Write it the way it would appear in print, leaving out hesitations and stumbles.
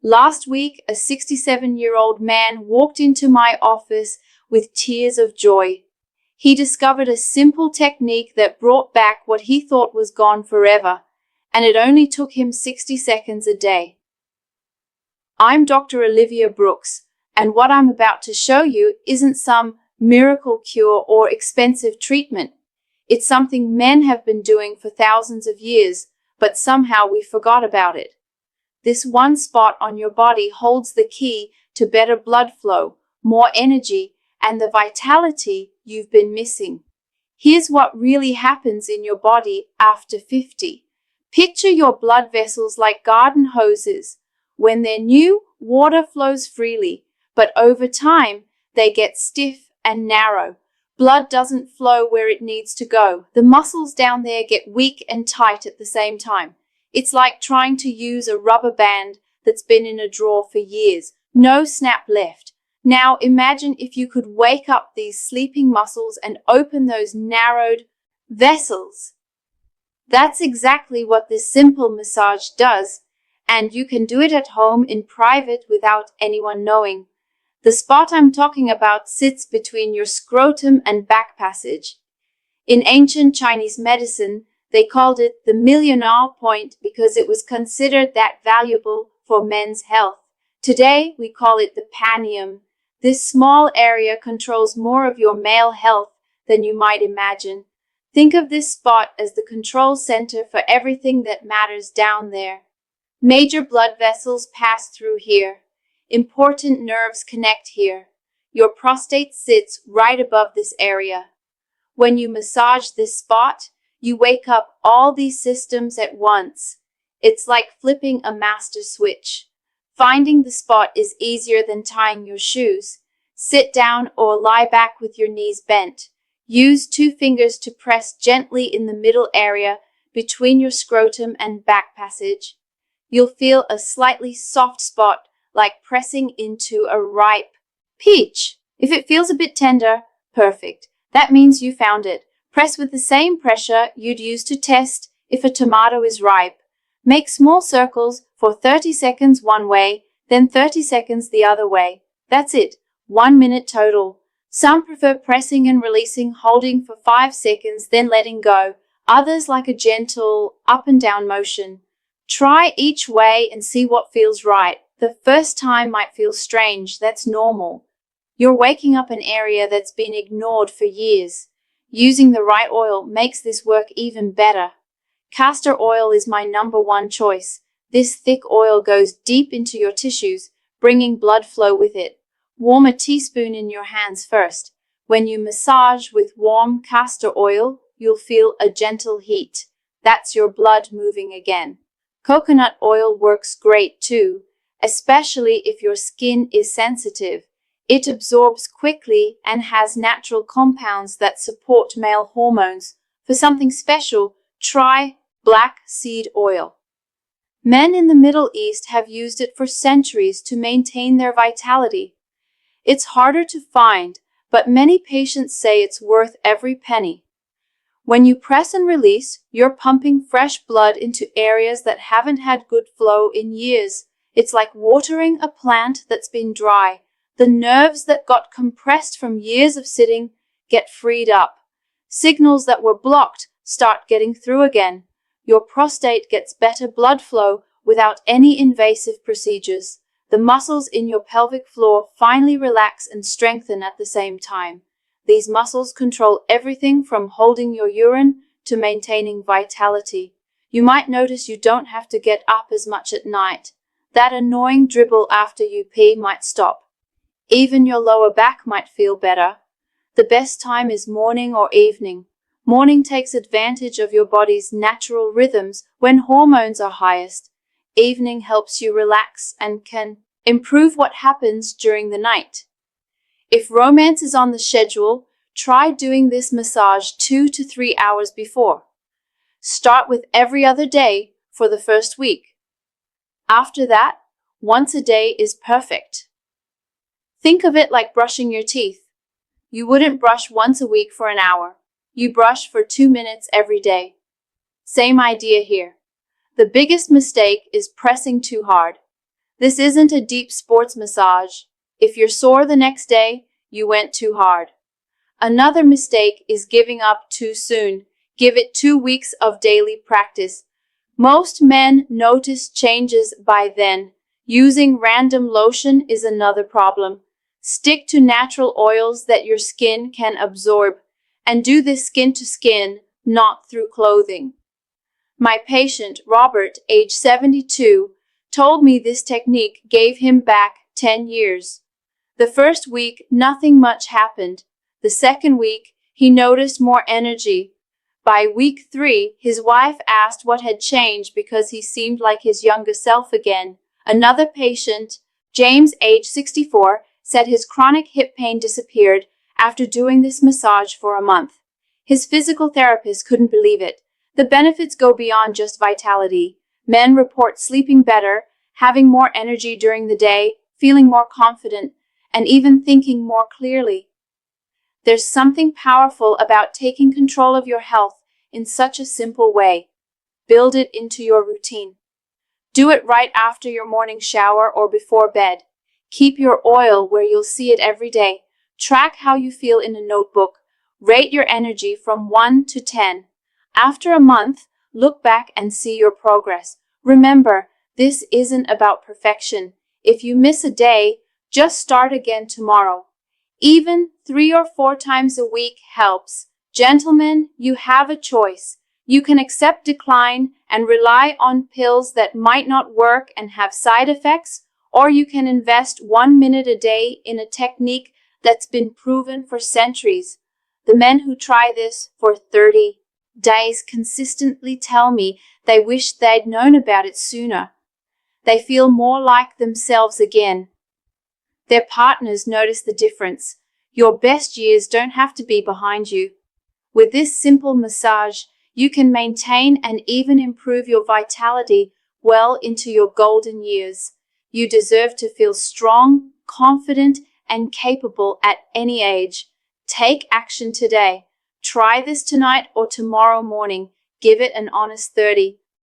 Last week, a 67-year-old man walked into my office with tears of joy. He discovered a simple technique that brought back what he thought was gone forever, and it only took him 60 seconds a day. I'm Dr. Olivia Brooks, and what I'm about to show you isn't some miracle cure or expensive treatment. It's something men have been doing for thousands of years, but somehow we forgot about it. This one spot on your body holds the key to better blood flow, more energy, and the vitality you've been missing. Here's what really happens in your body after 50. Picture your blood vessels like garden hoses. When they're new, water flows freely, but over time, they get stiff and narrow. Blood doesn't flow where it needs to go. The muscles down there get weak and tight at the same time. It's like trying to use a rubber band that's been in a drawer for years. No snap left. Now imagine if you could wake up these sleeping muscles and open those narrowed vessels. That's exactly what this simple massage does, and you can do it at home in private without anyone knowing. The spot I'm talking about sits between your scrotum and back passage. In ancient Chinese medicine, they called it the millionaire point because it was considered that valuable for men's health. Today, we call it the perineum. This small area controls more of your male health than you might imagine. Think of this spot as the control center for everything that matters down there. Major blood vessels pass through here. Important nerves connect here. Your prostate sits right above this area. When you massage this spot, you wake up all these systems at once. It's like flipping a master switch. Finding the spot is easier than tying your shoes. Sit down or lie back with your knees bent. Use 2 fingers to press gently in the middle area between your scrotum and back passage. You'll feel a slightly soft spot like pressing into a ripe peach. If it feels a bit tender, perfect. That means you found it. Press with the same pressure you'd use to test if a tomato is ripe. Make small circles for 30 seconds one way, then 30 seconds the other way. That's it. 1 minute total. Some prefer pressing and releasing, holding for 5 seconds, then letting go. Others like a gentle up and down motion. Try each way and see what feels right. The first time might feel strange. That's normal. You're waking up an area that's been ignored for years. Using the right oil makes this work even better. Castor oil is my #1 choice. This thick oil goes deep into your tissues, bringing blood flow with it. Warm a teaspoon in your hands first. When you massage with warm castor oil, you'll feel a gentle heat. That's your blood moving again. Coconut oil works great too, especially if your skin is sensitive. It absorbs quickly and has natural compounds that support male hormones. For something special, try black seed oil. Men in the Middle East have used it for centuries to maintain their vitality. It's harder to find, but many patients say it's worth every penny. When you press and release, you're pumping fresh blood into areas that haven't had good flow in years. It's like watering a plant that's been dry. The nerves that got compressed from years of sitting get freed up. Signals that were blocked start getting through again. Your prostate gets better blood flow without any invasive procedures. The muscles in your pelvic floor finally relax and strengthen at the same time. These muscles control everything from holding your urine to maintaining vitality. You might notice you don't have to get up as much at night. That annoying dribble after you pee might stop. Even your lower back might feel better. The best time is morning or evening. Morning takes advantage of your body's natural rhythms when hormones are highest. Evening helps you relax and can improve what happens during the night. If romance is on the schedule, try doing this massage 2 to 3 hours before. Start with every other day for the first week. After that, once a day is perfect. Think of it like brushing your teeth. You wouldn't brush once a week for an hour. You brush for 2 minutes every day. Same idea here. The biggest mistake is pressing too hard. This isn't a deep sports massage. If you're sore the next day, you went too hard. Another mistake is giving up too soon. Give it 2 weeks of daily practice. Most men notice changes by then. Using random lotion is another problem. Stick to natural oils that your skin can absorb, and do this skin to skin, not through clothing. My patient, Robert, age 72, told me this technique gave him back 10 years. The first week, nothing much happened. The second week, he noticed more energy. By week 3, his wife asked what had changed because he seemed like his younger self again. Another patient, James, age 64, said his chronic hip pain disappeared after doing this massage for a month. His physical therapist couldn't believe it. The benefits go beyond just vitality. Men report sleeping better, having more energy during the day, feeling more confident, and even thinking more clearly. There's something powerful about taking control of your health in such a simple way. Build it into your routine. Do it right after your morning shower or before bed. Keep your oil where you'll see it every day. Track how you feel in a notebook. Rate your energy from 1 to 10. After a month, look back and see your progress. Remember, this isn't about perfection. If you miss a day, just start again tomorrow. Even 3 or 4 times a week helps. Gentlemen, you have a choice. You can accept decline and rely on pills that might not work and have side effects, or you can invest 1 minute a day in a technique that's been proven for centuries. The men who try this for 30 days consistently tell me they wish they'd known about it sooner. They feel more like themselves again. Their partners notice the difference. Your best years don't have to be behind you. With this simple massage, you can maintain and even improve your vitality well into your golden years. You deserve to feel strong, confident, and capable at any age. Take action today. Try this tonight or tomorrow morning. Give it an honest 30.